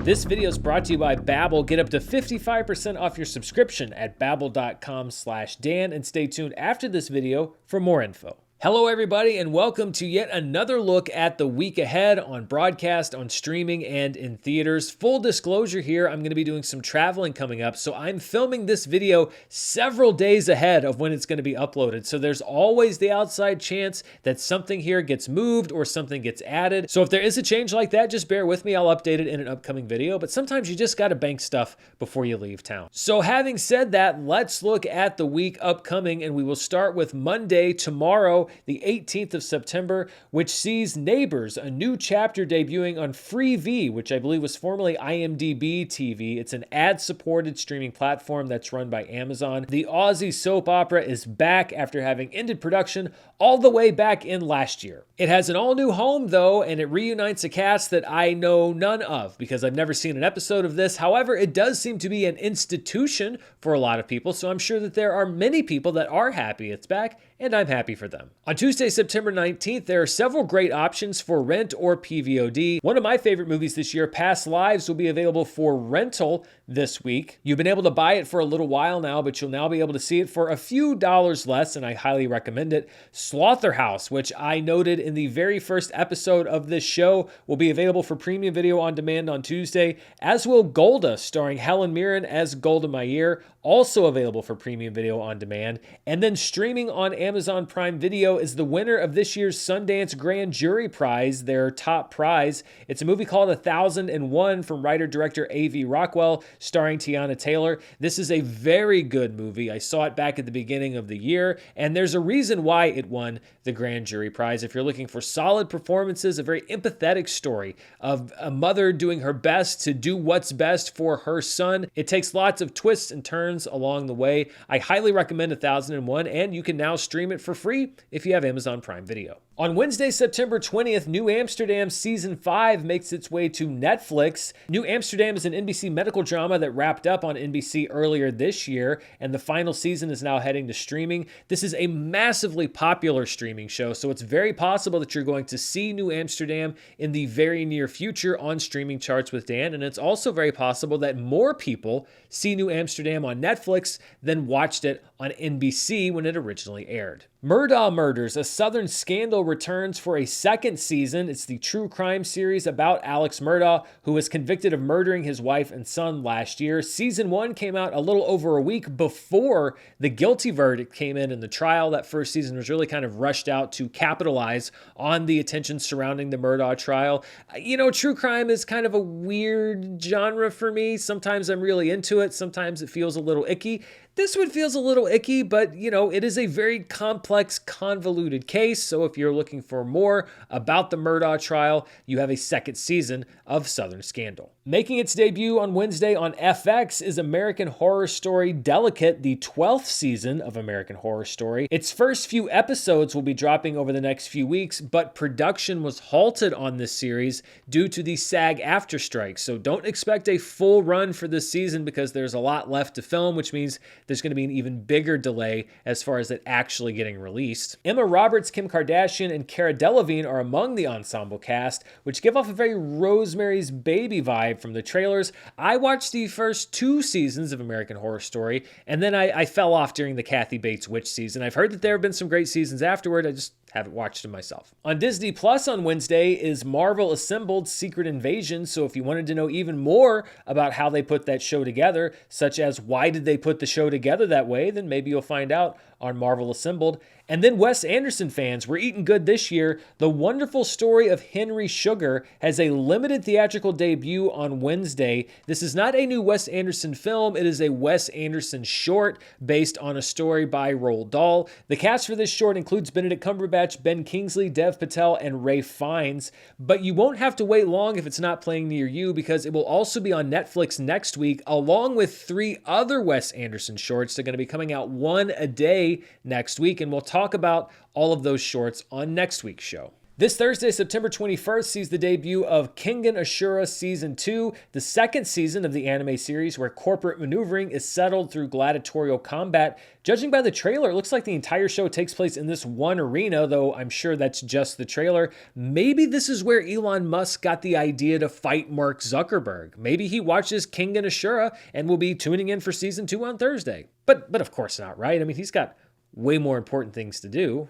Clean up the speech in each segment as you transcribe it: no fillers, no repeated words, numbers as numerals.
This video is brought to you by Babbel. Get up to 55% off your subscription at babbel.com/Dan and stay tuned after this video for more info. Hello everybody and welcome to yet another look at the week ahead on broadcast, on streaming, and in theaters. Full disclosure here, I'm going to be doing some traveling coming up, so I'm filming this video several days ahead of when it's going to be uploaded. So there's always the outside chance that something here gets moved or something gets added. So if there is a change like that, just bear with me. I'll update it in an upcoming video, but sometimes you just got to bank stuff before you leave town. So having said that, let's look at the week upcoming, and we will start with Monday, tomorrow, the 18th of September, which sees Neighbours, a new chapter debuting on Freevee, which I believe was formerly IMDb TV. It's an ad-supported streaming platform that's run by Amazon. The Aussie soap opera is back after having ended production all the way back in last year. It has an all-new home, though, and it reunites a cast that I know none of because I've never seen an episode of this. However, it does seem to be an institution for a lot of people, so I'm sure that there are many people that are happy it's back, and I'm happy for them. On Tuesday, September 19th, there are several great options for rent or PVOD. One of my favorite movies this year, Past Lives, will be available for rental this week. You've been able to buy it for a little while now, but you'll now be able to see it for a few dollars less, and I highly recommend it. Slaughterhouse, which I noted in the very first episode of this show, will be available for premium video on demand on Tuesday, as will Golda, starring Helen Mirren as Golda Meir, also available for premium video on demand. And then streaming on Amazon Prime Video is the winner of this year's Sundance Grand Jury Prize, their top prize. It's a movie called 1001 from writer-director A.V. Rockwell, starring Tiana Taylor. This is a very good movie. I saw it back at the beginning of the year, and there's a reason why it won the Grand Jury Prize. If you're looking for solid performances, a very empathetic story of a mother doing her best to do what's best for her son. It takes lots of twists and turns along the way. I highly recommend 1001, and you can now stream it for free if you have Amazon Prime Video. On Wednesday, September 20th, New Amsterdam Season 5 makes its way to Netflix. New Amsterdam is an NBC medical drama that wrapped up on NBC earlier this year, and the final season is now heading to streaming. This is a massively popular streaming show, so it's very possible that you're going to see New Amsterdam in the very near future on streaming charts with Dan, and it's also very possible that more people see New Amsterdam on Netflix than watched it on NBC when it originally aired. Murrell Murders, a Southern Scandal, returns for a second season. It's the true crime series about Alex Murdaugh, who was convicted of murdering his wife and son last year. Season 1 came out a little over a week before the guilty verdict came in the trial. That first season was really kind of rushed out to capitalize on the attention surrounding the Murdaugh trial. You know, true crime is kind of a weird genre for me. Sometimes I'm really into it. Sometimes it feels a little icky. This one feels a little icky, but you know, it is a very complex, convoluted case. So if you're looking for more about the Murdaugh trial, you have a second season of Southern Scandal. Making its debut on Wednesday on FX is American Horror Story Delicate, the 12th season of American Horror Story. Its first few episodes will be dropping over the next few weeks, but production was halted on this series due to the SAG-AFTRA strike. So don't expect a full run for this season because there's a lot left to film, which means there's going to be an even bigger delay as far as it actually getting released. Emma Roberts, Kim Kardashian, and Cara Delevingne are among the ensemble cast, which give off a very Rosemary's Baby vibe from the trailers. I watched the first 2 seasons of American Horror Story, and then I fell off during the Kathy Bates Witch season. I've heard that there have been some great seasons afterward. I just haven't watched them myself. On Disney Plus on Wednesday is Marvel Assembled Secret Invasion. So if you wanted to know even more about how they put that show together, such as why did they put the show together that way, then maybe you'll find out on Marvel Assembled. And then Wes Anderson fans, we're eating good this year. The Wonderful Story of Henry Sugar has a limited theatrical debut on Wednesday. This is not a new Wes Anderson film. It is a Wes Anderson short based on a story by Roald Dahl. The cast for this short includes Benedict Cumberbatch, Ben Kingsley, Dev Patel, and Ralph Fiennes. But you won't have to wait long if it's not playing near you because it will also be on Netflix next week, along with 3 other Wes Anderson shorts. They're going to be coming out one a day next week, and we'll talk about all of those shorts on next week's show. This Thursday, September 21st, sees the debut of Kengan Ashura Season 2, the second season of the anime series where corporate maneuvering is settled through gladiatorial combat. Judging by the trailer, it looks like the entire show takes place in this one arena, though I'm sure that's just the trailer. Maybe this is where Elon Musk got the idea to fight Mark Zuckerberg. Maybe he watches Kengan Ashura and will be tuning in for Season 2 on Thursday. But of course not, right? I mean, he's got way more important things to do,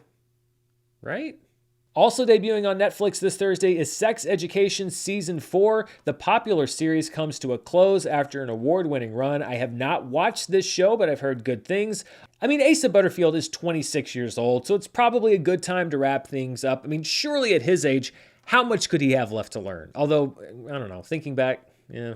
right? Also debuting on Netflix this Thursday is Sex Education Season 4. The popular series comes to a close after an award-winning run. I have not watched this show, but I've heard good things. I mean, Asa Butterfield is 26 years old, so it's probably a good time to wrap things up. I mean, surely at his age, how much could he have left to learn? Although, I don't know, thinking back, yeah,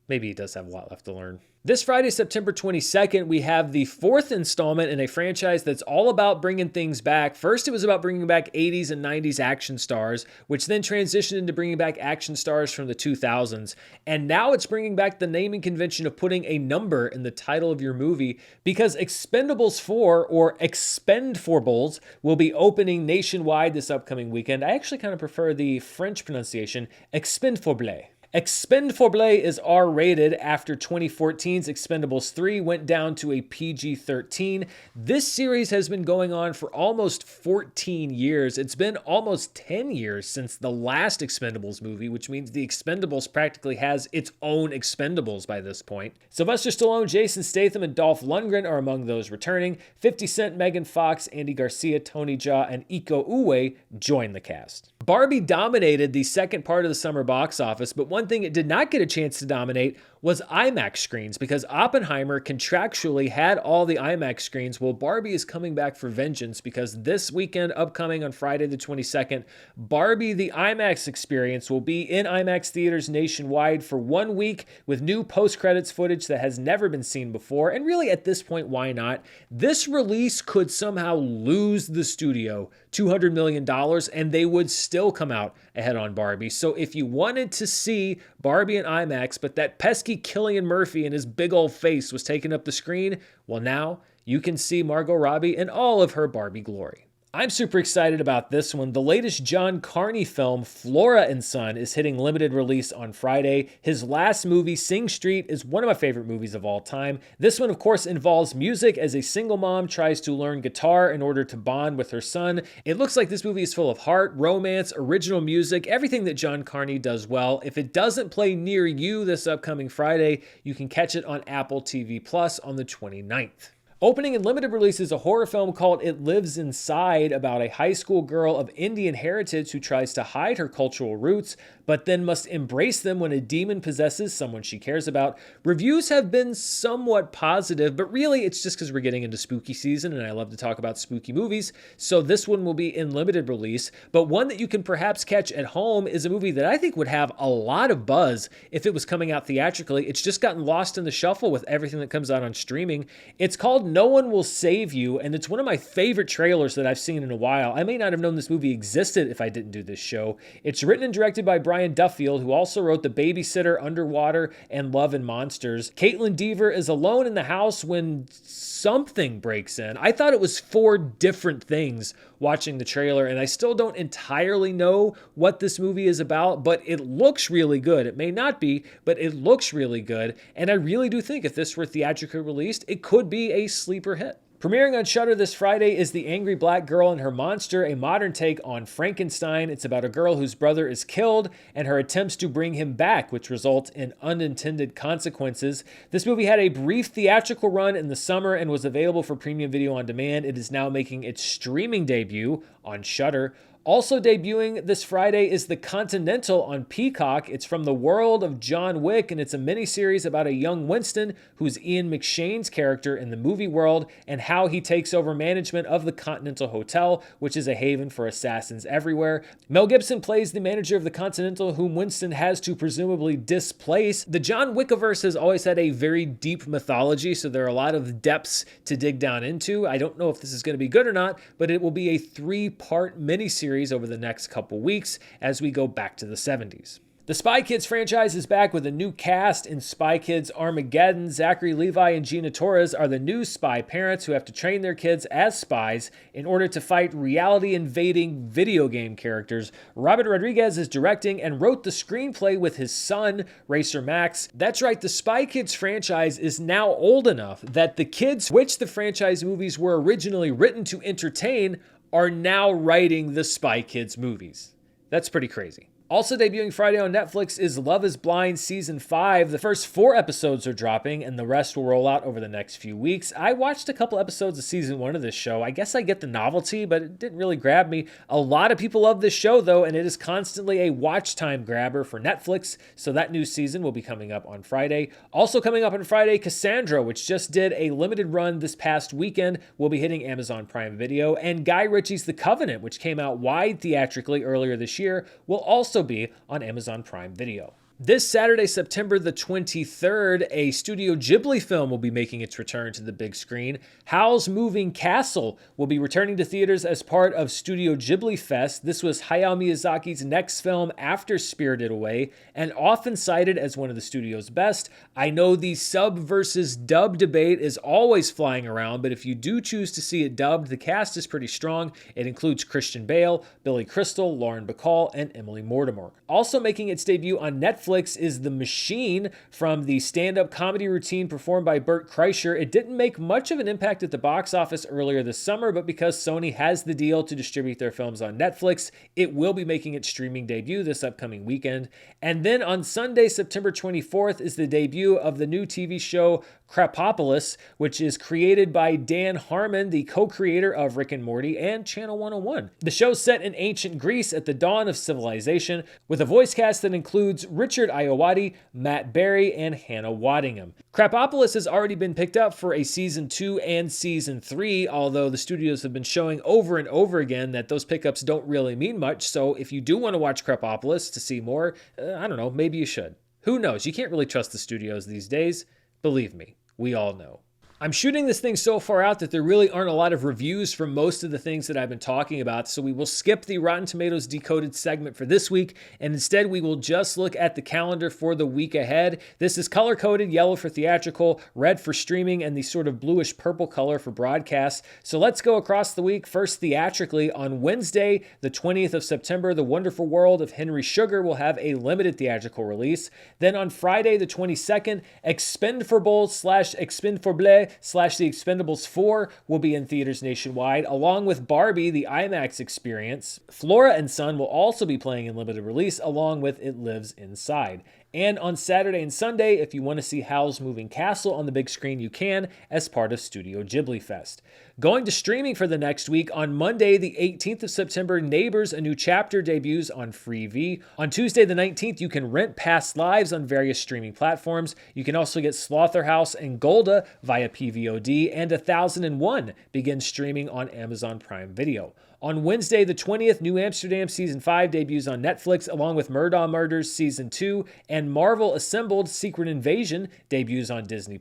maybe he does have a lot left to learn. This Friday, September 22nd, we have the fourth installment in a franchise that's all about bringing things back. First, it was about bringing back 80s and 90s action stars, which then transitioned into bringing back action stars from the 2000s. And now it's bringing back the naming convention of putting a number in the title of your movie, because Expendables 4, or Expend4bles, will be opening nationwide this upcoming weekend. I actually kind of prefer the French pronunciation, Expend4bles. Expend4bles is R-rated after 2014's Expendables 3 went down to a PG-13. This series has been going on for almost 14 years. It's been almost 10 years since the last Expendables movie, which means the Expendables practically has its own Expendables by this point. Sylvester Stallone, Jason Statham, and Dolph Lundgren are among those returning. 50 Cent, Megan Fox, Andy Garcia, Tony Jaa, and Iko Uwais join the cast. Barbie dominated the second part of the summer box office, but one thing it did not get a chance to dominate was IMAX screens, because Oppenheimer contractually had all the IMAX screens. Well, Barbie is coming back for vengeance, because this weekend, upcoming on Friday the 22nd, Barbie the IMAX experience will be in IMAX theaters nationwide for 1 week with new post-credits footage that has never been seen before. And really, at this point, why not? This release could somehow lose the studio $200 million, and they would still come out ahead on Barbie. So if you wanted to see Barbie in IMAX, but that pesky Cillian Murphy and his big old face was taking up the screen, well, now you can see Margot Robbie in all of her Barbie glory. I'm super excited about this one. The latest John Carney film, Flora and Son, is hitting limited release on Friday. His last movie, Sing Street, is one of my favorite movies of all time. This one, of course, involves music as a single mom tries to learn guitar in order to bond with her son. It looks like this movie is full of heart, romance, original music, everything that John Carney does well. If it doesn't play near you this upcoming Friday, you can catch it on Apple TV Plus on the 29th. Opening in limited release is a horror film called It Lives Inside, about a high school girl of Indian heritage who tries to hide her cultural roots, but then must embrace them when a demon possesses someone she cares about. Reviews have been somewhat positive, but really it's just because we're getting into spooky season and I love to talk about spooky movies, so this one will be in limited release. But one that you can perhaps catch at home is a movie that I think would have a lot of buzz if it was coming out theatrically. It's just gotten lost in the shuffle with everything that comes out on streaming. It's called No One Will Save You, and it's one of my favorite trailers that I've seen in a while. I may not have known this movie existed if I didn't do this show. It's written and directed by Brian Duffield, who also wrote The Babysitter, Underwater, and Love and Monsters. Caitlin Dever is alone in the house when something breaks in. I thought it was 4 different things watching the trailer, and I still don't entirely know what this movie is about, but it looks really good. It may not be, but it looks really good, and I really do think if this were theatrically released, it could be a sleeper hit. Premiering on Shudder this Friday is The Angry Black Girl and Her Monster, a modern take on Frankenstein. It's about a girl whose brother is killed and her attempts to bring him back, which result in unintended consequences. This movie had a brief theatrical run in the summer and was available for premium video on demand. It is now making its streaming debut on Shudder. Also debuting this Friday is The Continental on Peacock. It's from the world of John Wick, and it's a miniseries about a young Winston, who's Ian McShane's character in the movie world, and how he takes over management of the Continental Hotel, which is a haven for assassins everywhere. Mel Gibson plays the manager of the Continental, whom Winston has to presumably displace. The John Wickiverse has always had a very deep mythology, so there are a lot of depths to dig down into. I don't know if this is going to be good or not, but it will be a 3-part miniseries over the next couple weeks as we go back to the 70s. The Spy Kids franchise is back with a new cast in Spy Kids Armageddon. Zachary Levi and Gina Torres are the new spy parents who have to train their kids as spies in order to fight reality-invading video game characters. Robert Rodriguez is directing and wrote the screenplay with his son, Racer Max. That's right, the Spy Kids franchise is now old enough that the kids which the franchise movies were originally written to entertain are now writing the Spy Kids movies. That's pretty crazy. Also debuting Friday on Netflix is Love is Blind Season 5. The first 4 episodes are dropping, and the rest will roll out over the next few weeks. I watched a couple episodes of Season 1 of this show. I guess I get the novelty, but it didn't really grab me. A lot of people love this show, though, and it is constantly a watch time grabber for Netflix, so that new season will be coming up on Friday. Also coming up on Friday, Cassandra, which just did a limited run this past weekend, will be hitting Amazon Prime Video, and Guy Ritchie's The Covenant, which came out wide theatrically earlier this year, will also be on Amazon Prime Video. This Saturday, September the 23rd, a Studio Ghibli film will be making its return to the big screen. Howl's Moving Castle will be returning to theaters as part of Studio Ghibli Fest. This was Hayao Miyazaki's next film after Spirited Away, and often cited as one of the studio's best. I know the sub versus dub debate is always flying around, but if you do choose to see it dubbed, the cast is pretty strong. It includes Christian Bale, Billy Crystal, Lauren Bacall, and Emily Mortimer. Also making its debut on Netflix is The Machine, from the stand-up comedy routine performed by Bert Kreischer. It didn't make much of an impact at the box office earlier this summer, but because Sony has the deal to distribute their films on Netflix, it will be making its streaming debut this upcoming weekend. And then on Sunday, September 24th, is the debut of the new TV show Krapopolis, which is created by Dan Harmon, the co-creator of Rick and Morty and Channel 101. The show's set in ancient Greece at the dawn of civilization, with a voice cast that includes Richard Ayoade, Matt Berry, and Hannah Waddingham. Krapopolis has already been picked up for a Season 2 and Season 3, although the studios have been showing over and over again that those pickups don't really mean much, so if you do want to watch Krapopolis to see more, I don't know, maybe you should. Who knows? You can't really trust the studios these days. Believe me, we all know. I'm shooting this thing so far out that there really aren't a lot of reviews for most of the things that I've been talking about, so we will skip the Rotten Tomatoes Decoded segment for this week, and instead we will just look at the calendar for the week ahead. This is color-coded, yellow for theatrical, red for streaming, and the sort of bluish-purple color for broadcast. So let's go across the week. First, theatrically, on Wednesday, the 20th of September, The Wonderful World of Henry Sugar will have a limited theatrical release. Then on Friday, the 22nd, Expend4bles / Expend4bles / The Expendables 4 will be in theaters nationwide, along with Barbie, the IMAX experience. Flora and Son will also be playing in limited release, along with It Lives Inside. And on Saturday and Sunday, if you want to see Howl's Moving Castle on the big screen, you can, as part of Studio Ghibli Fest. Going to streaming for the next week, on Monday, the 18th of September, Neighbours, a new chapter debuts on Freevee. On Tuesday, the 19th, you can rent Past Lives on various streaming platforms. You can also get Slaughterhouse and Golda via PVOD, and 1001 begins streaming on Amazon Prime Video. On Wednesday, the 20th, New Amsterdam Season 5 debuts on Netflix, along with Murdaugh Murders Season 2, and Marvel Assembled Secret Invasion debuts on Disney+.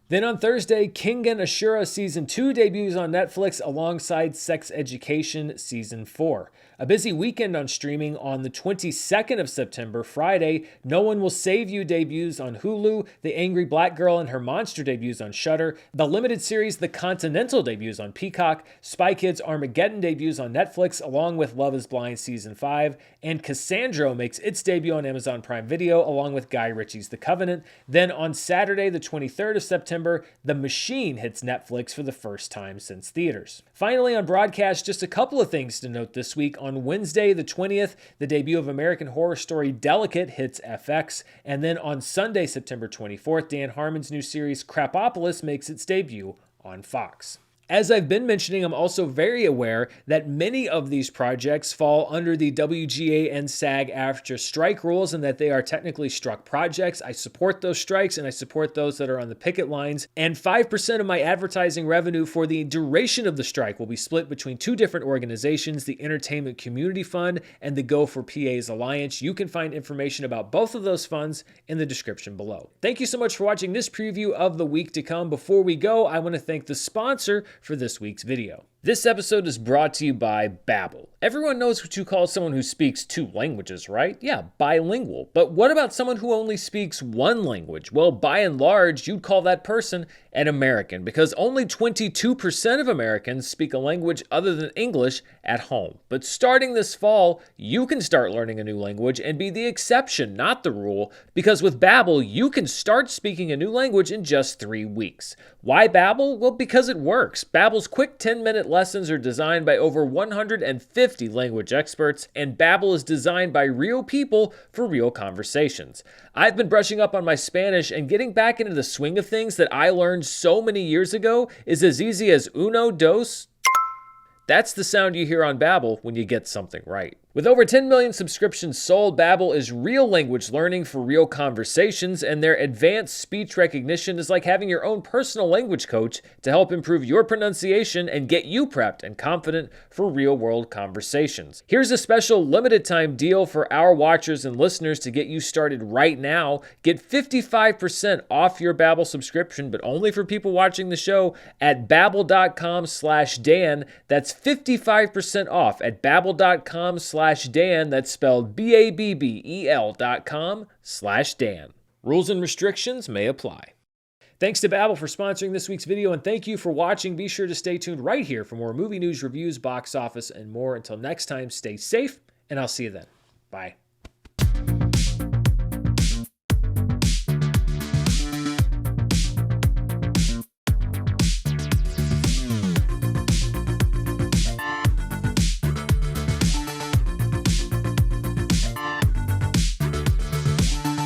Then on Thursday, Kengan Ashura Season 2 debuts on Netflix alongside Sex Education Season 4. A busy weekend on streaming. On the 22nd of September, Friday, No One Will Save You debuts on Hulu, The Angry Black Girl and Her Monster debuts on Shudder, the limited series The Continental debuts on Peacock, Spy Kids Armageddon debuts on Netflix along with Love is Blind Season 5, and Cassandra makes its debut on Amazon Prime Video along with Guy Ritchie's The Covenant. Then on Saturday, the 23rd of September, The Machine hits Netflix for the first time since theaters. Finally, on broadcast, just a couple of things to note this week. On Wednesday, the 20th, the debut of American Horror Story Delicate hits FX. And then on Sunday, September 24th, Dan Harmon's new series Krapopolis makes its debut on Fox. As I've been mentioning, I'm also very aware that many of these projects fall under the WGA and SAG-AFTRA strike rules and that they are technically struck projects. I support those strikes and I support those that are on the picket lines. And 5% of my advertising revenue for the duration of the strike will be split between two different organizations, the Entertainment Community Fund and the Go for PA's Alliance. You can find information about both of those funds in the description below. Thank you so much for watching this preview of the week to come. Before we go, I want to thank the sponsor for this week's video. This episode is brought to you by Babbel. Everyone knows what you call someone who speaks 2 languages, right? Yeah, bilingual. But what about someone who only speaks 1 language? Well, by and large, you'd call that person an American, because only 22% of Americans speak a language other than English at home. But starting this fall, you can start learning a new language and be the exception, not the rule, because with Babbel, you can start speaking a new language in just 3 weeks. Why Babbel? Well, because it works. Babbel's quick 10-minute lessons are designed by over 150 language experts, and Babbel is designed by real people for real conversations. I've been brushing up on my Spanish, and getting back into the swing of things that I learned so many years ago is as easy as uno, dos. That's the sound you hear on Babbel when you get something right. With over 10 million subscriptions sold, Babbel is real language learning for real conversations, and their advanced speech recognition is like having your own personal language coach to help improve your pronunciation and get you prepped and confident for real-world conversations. Here's a special limited-time deal for our watchers and listeners to get you started right now. Get 55% off your Babbel subscription, but only for people watching the show at babbel.com/Dan. That's 55% off at babbel.com/Dan. That's spelled BABBEL.com/Dan. Rules and restrictions may apply. Thanks to Babbel for sponsoring this week's video, and thank you for watching. Be sure to stay tuned right here for more movie news, reviews, box office, and more. Until next time, stay safe, and I'll see you then. Bye.